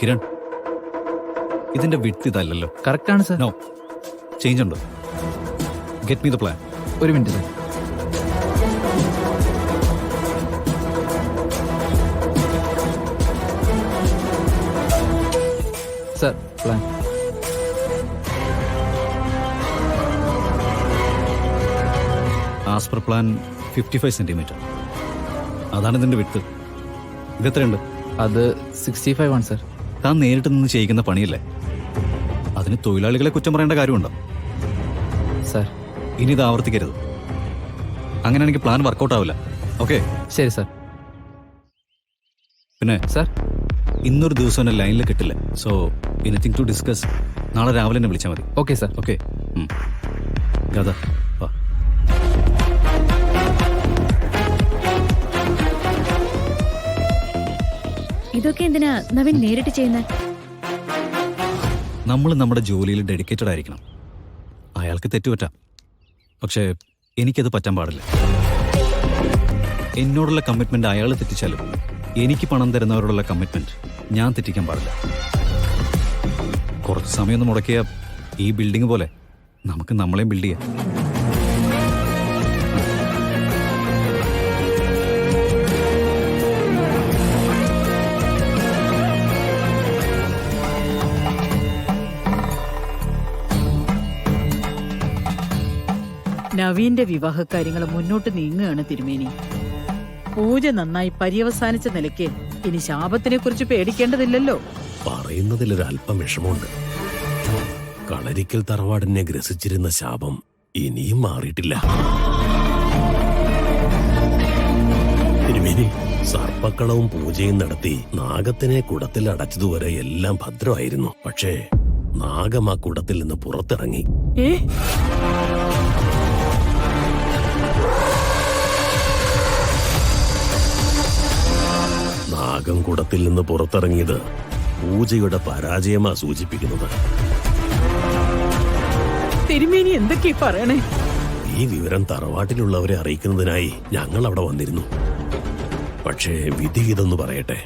കിരൺ, ഇതിന്റെ വിട്ട് ഇതല്ലല്ലോ. കറക്റ്റ് ആണ് സർ. നോ, ചേഞ്ച് ഉണ്ട്. Get me the plan. ഒരു minute sir. Sir, plan. As per plan 55 centimetre. അതാണ് ഇതിന്റെ വിട്ട്. ഇതെത്രയുണ്ട്? അത് 65 ആണ് സർ. താൻ നേരിട്ട് നിന്ന് ചെയ്യിക്കുന്ന പണിയല്ലേ, അതിന് തൊഴിലാളികളെ കുറ്റം പറയേണ്ട കാര്യമുണ്ടോ? സർ. ഇനി ഇത് ആവർത്തിക്കരുത്. അങ്ങനെയാണെങ്കിൽ പ്ലാൻ വർക്കൗട്ട് ആവില്ല. ഓക്കെ? ശരി സർ. പിന്നെ സർ, ഇന്നൊരു ദിവസം എന്നെ ലൈനിൽ കിട്ടില്ല. സോ എനിത്തിങ് ടു ഡിസ്കസ് നാളെ രാവിലെ എന്നെ വിളിച്ചാൽ മതി. Okay sir. ഓക്കെ? ഗാഥ വാ. ഇതൊക്കെ എന്തിനാ നവീൻ നേരിട്ട് ചെയ്യുന്നത്? നമ്മൾ നമ്മുടെ ജോലിയിൽ ഡെഡിക്കേറ്റഡ് ആയിരിക്കണം. അയാൾക്ക് തെറ്റുപറ്റാം, പക്ഷേ എനിക്കത് പറ്റാൻ പാടില്ല. എന്നോടുള്ള കമ്മിറ്റ്മെന്റ് അയാൾ തെറ്റിച്ചാലും എനിക്ക് പണം തരുന്നവരോടുള്ള കമ്മിറ്റ്മെന്റ് ഞാൻ തെറ്റിക്കാൻ പാടില്ല. കുറച്ച് സമയം ഒന്ന് മുടക്കിയ ഈ ബിൽഡിംഗ് പോലെ നമുക്ക് നമ്മളെയും ബിൽഡ് ചെയ്യാം. നവീന്റെ വിവാഹ കാര്യങ്ങൾ മുന്നോട്ട് നീങ്ങുകയാണ് തിരുമേനി. പൂജ നന്നായി പര്യവസാനിച്ച നിലയ്ക്ക് ഇനി ശാപത്തിനെ കുറിച്ച് പേടിക്കേണ്ടതില്ലല്ലോ. പറയുന്നതിലൊരല്പം വിഷമമുണ്ട്. കളരിക്കൽ തറവാടിനെ ഗ്രസിച്ചിരുന്ന ശാപം ഇനിയും മാറിയിട്ടില്ല. തിരുമേനി, സർപ്പക്കളവും പൂജയും നടത്തി നാഗത്തിനെ കുടത്തിൽ അടച്ചതുവരെ എല്ലാം ഭദ്രമായിരുന്നു. പക്ഷേ നാഗം ആ കുടത്തിൽ നിന്ന് പുറത്തിറങ്ങി. നാഗം കുടത്തിൽ നിന്ന് പുറത്തിറങ്ങിയത് പൂജയുടെ പരാജയമാ സൂചിപ്പിക്കുന്നത്. തിരുമേനി എന്തൊക്കെ പറയണേ? ഈ വിവരം തറവാട്ടിലുള്ളവരെ അറിയിക്കുന്നതിനായി ഞങ്ങൾ അവിടെ വന്നിരുന്നു. പക്ഷേ വിധി ഇതെന്ന് പറയട്ടെ,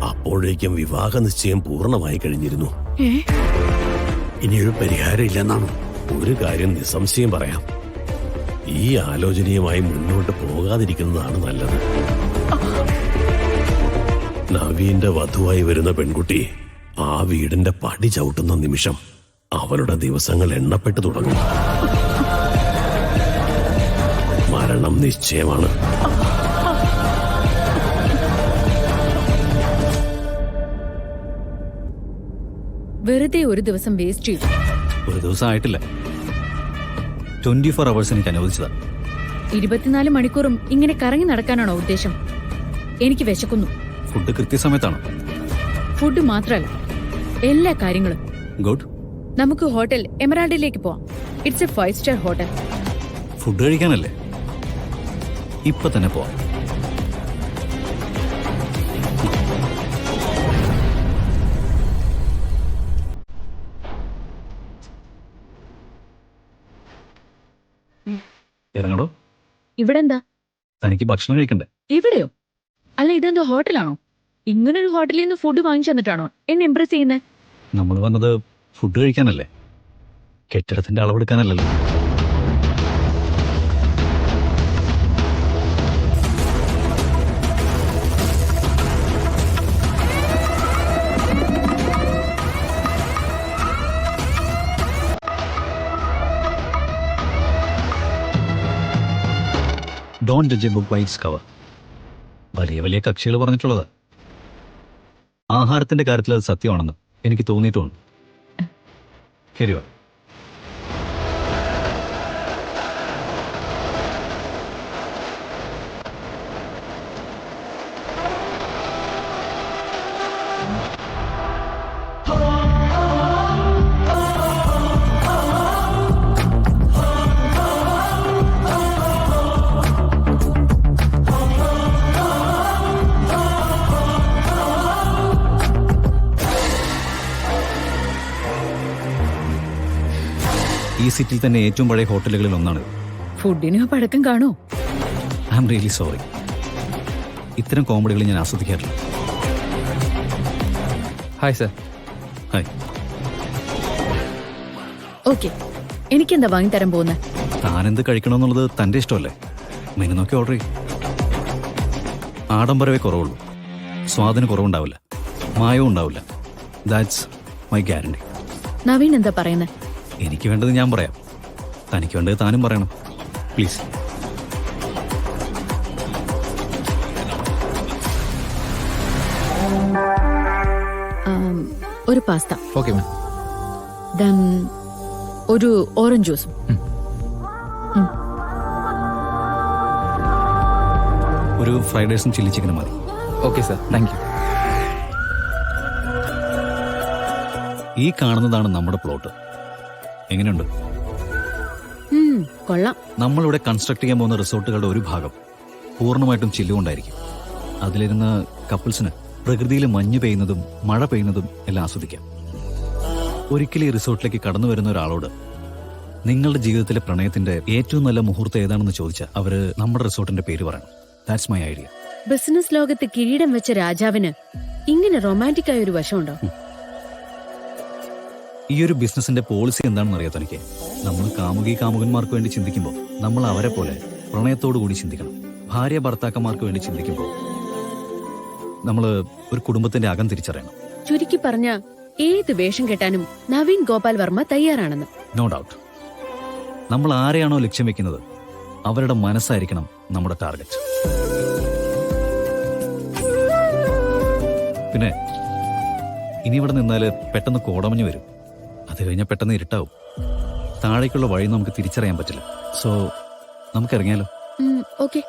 അപ്പോഴേക്കും വിവാഹ നിശ്ചയം പൂർണ്ണമായി കഴിഞ്ഞിരുന്നു. ഇനിയൊരു പരിഹാരം ഇല്ലെന്നാണ്. ഒരു കാര്യം നിസ്സംശയം പറയാം, ഈ ആലോചനയുമായി മുന്നോട്ട് പോകാതിരിക്കുന്നതാണ് നല്ലത്. നവീന്റെ വധുവായി വരുന്ന പെൺകുട്ടി ആ വീടിന്റെ പടി ചവിട്ടുന്ന നിമിഷം അവളുടെ ദിവസങ്ങൾ എണ്ണപ്പെട്ടു തുടങ്ങും. മരണം നിശ്ചയമാണ്. വെറുതെ ഒരു ദിവസം വേസ്റ്റ് ചെയ്തു. ഒരു ദിവസം ആയിട്ടില്ല, 24 hours എനിക്ക് അനുവദിച്ചതാ. 24 മണിക്കൂറും ഇങ്ങനെ കറങ്ങി നടക്കാനാണോ ഉദ്ദേശം? എനിക്ക് വിശക്കുന്നു. ഫുഡ് കൃത്യസമയത്താണോ? ഫുഡ് മാത്രമല്ല, എല്ലാ കാര്യങ്ങളും. ഗുഡ്. നമുക്ക് ഹോട്ടൽ എമറാൾഡിലേക്ക് പോവാം. It's a 5 star hotel. Food കഴിക്കാനല്ലേ? ഇപ്പൊ തന്നെ പോവാം. ഇറങ്ങടോ. ഇവിടെ എന്താ? തനിക്ക് ഭക്ഷണം കഴിക്കണ്ടേ? ഇവിടെയോ? അല്ല, ഇതെന്തോ ഹോട്ടലാണോ? ഇങ്ങനൊരു ഹോട്ടലിൽ നിന്ന് ഫുഡ് വാങ്ങിച്ചു തന്നിട്ടാണോ എന്നെ ഇംപ്രസ് ചെയ്യുന്നത്? നമ്മൾ വന്നത് ഫുഡ് കഴിക്കാനല്ലേ, കെട്ടിടത്തിന്റെ അളവെടുക്കാനല്ലല്ലോ. Don't judge a book by its cover. വലിയ വലിയ കക്ഷികൾ പറഞ്ഞിട്ടുള്ളത്. ആഹാരത്തിന്റെ കാര്യത്തിൽ അത് സത്യമാണെന്ന് എനിക്ക് തോന്നിയിട്ടുണ്ട്. ശരിയോ? ഈ സിറ്റിയിൽ തന്നെ ഏറ്റവും പഴയ ഹോട്ടലുകളിൽ ഒന്നാണ്. ഫുഡിന് പഴക്കം കാണോ? I am really sorry. ഇത്തരം കോമഡികൾ ഞാൻ ആസ്വദിക്കാറില്ല. Hi sir. ഹായ്. ഓക്കെ, എനിക്കെന്താ വാങ്ങിത്തരാൻ പോകുന്നത്? താനെന്ത് കഴിക്കണമെന്നുള്ളത് തൻ്റെ ഇഷ്ടമല്ലേ? മെനു നോക്കി ഓർഡർ ചെയ്യും. ആഡംബരവേ കുറവുള്ളൂ, സ്വാദിന് കുറവുണ്ടാവില്ല, മായവും ഉണ്ടാവില്ല. That's my guarantee. നവീൻ എന്താ പറയുന്നത്? എനിക്ക് വേണ്ടത് ഞാൻ പറയാം, തനിക്ക് വേണ്ടത് താനും പറയണം. പ്ലീസ്. ഒരു പാസ്ത, ഓക്കെ മാം. ദെൻ ഒരു ഓറഞ്ച് ജ്യൂസും. ഒരു ഫ്രൈഡ് റൈസും ചില്ലി ചിക്കനും മതി. Okay sir, thank you. ഈ കാണുന്നതാണ് നമ്മുടെ പ്ലോട്ട്. എങ്ങനെയുണ്ട്? കൊള്ളാം. നമ്മളിവിടെ കൺസ്ട്രക്ട് ചെയ്യാൻ പോകുന്ന റിസോർട്ടുകളുടെ ഒരു ഭാഗം പൂർണ്ണമായിട്ടും ചില്ലുകൊണ്ടായിരിക്കും. അതിലിരുന്ന് കപ്പിൾസിന് പ്രകൃതിയിൽ മഞ്ഞ് പെയ്യുന്നതും മഴ പെയ്യുന്നതും എല്ലാം ആസ്വദിക്കാം. ഒരിക്കലും ഈ റിസോർട്ടിലേക്ക് കടന്നു വരുന്ന ഒരാളോട് നിങ്ങളുടെ ജീവിതത്തിലെ പ്രണയത്തിന്റെ ഏറ്റവും നല്ല മുഹൂർത്തം ഏതാണെന്ന് ചോദിച്ചാൽ അവര് നമ്മുടെ റിസോർട്ടിന്റെ പേര് പറയണം. That's my idea. ബിസിനസ് ലോകത്ത് കിരീടം വെച്ച രാജാവിന് ഇങ്ങനെ റൊമാൻറ്റിക് ആയ ഒരു വശമുണ്ടോ? ഈ ഒരു ബിസിനസിന്റെ പോളിസി എന്താണെന്ന് അറിയാത്ത എനിക്ക്. നമ്മൾ കാമുകന്മാർക്ക് വേണ്ടി ചിന്തിക്കുമ്പോൾ നമ്മൾ അവരെ പോലെ പ്രണയത്തോടു കൂടി ചിന്തിക്കണം. ഭാര്യ ഭർത്താക്കന്മാർക്ക് വേണ്ടി ചിന്തിക്കുമ്പോൾ നമ്മൾ ഒരു കുടുംബത്തിന്റെ അകം തിരിച്ചറിയണം. ചുരുക്കി പറഞ്ഞ ഏത് വേഷം കെട്ടാനും നവീൻ ഗോപാൽ വർമ്മ തയ്യാറാണെന്ന്. No doubt. നമ്മൾ ആരെയാണോ ലക്ഷ്യം വെക്കുന്നത് അവരുടെ മനസ്സായിരിക്കണം നമ്മുടെ ടാർഗറ്റ്. പിന്നെ ഇനി ഇവിടെ നിന്നാല് പെട്ടെന്ന് കോടമഞ്ഞ് വരും. അത് കഴിഞ്ഞാൽ പെട്ടെന്ന് ഇരുട്ടാവും. താഴേക്കുള്ള വഴി നമുക്ക് തിരിച്ചറിയാൻ പറ്റില്ല. സോ നമുക്ക് ഇറങ്ങിയാലോ? ഓക്കെ.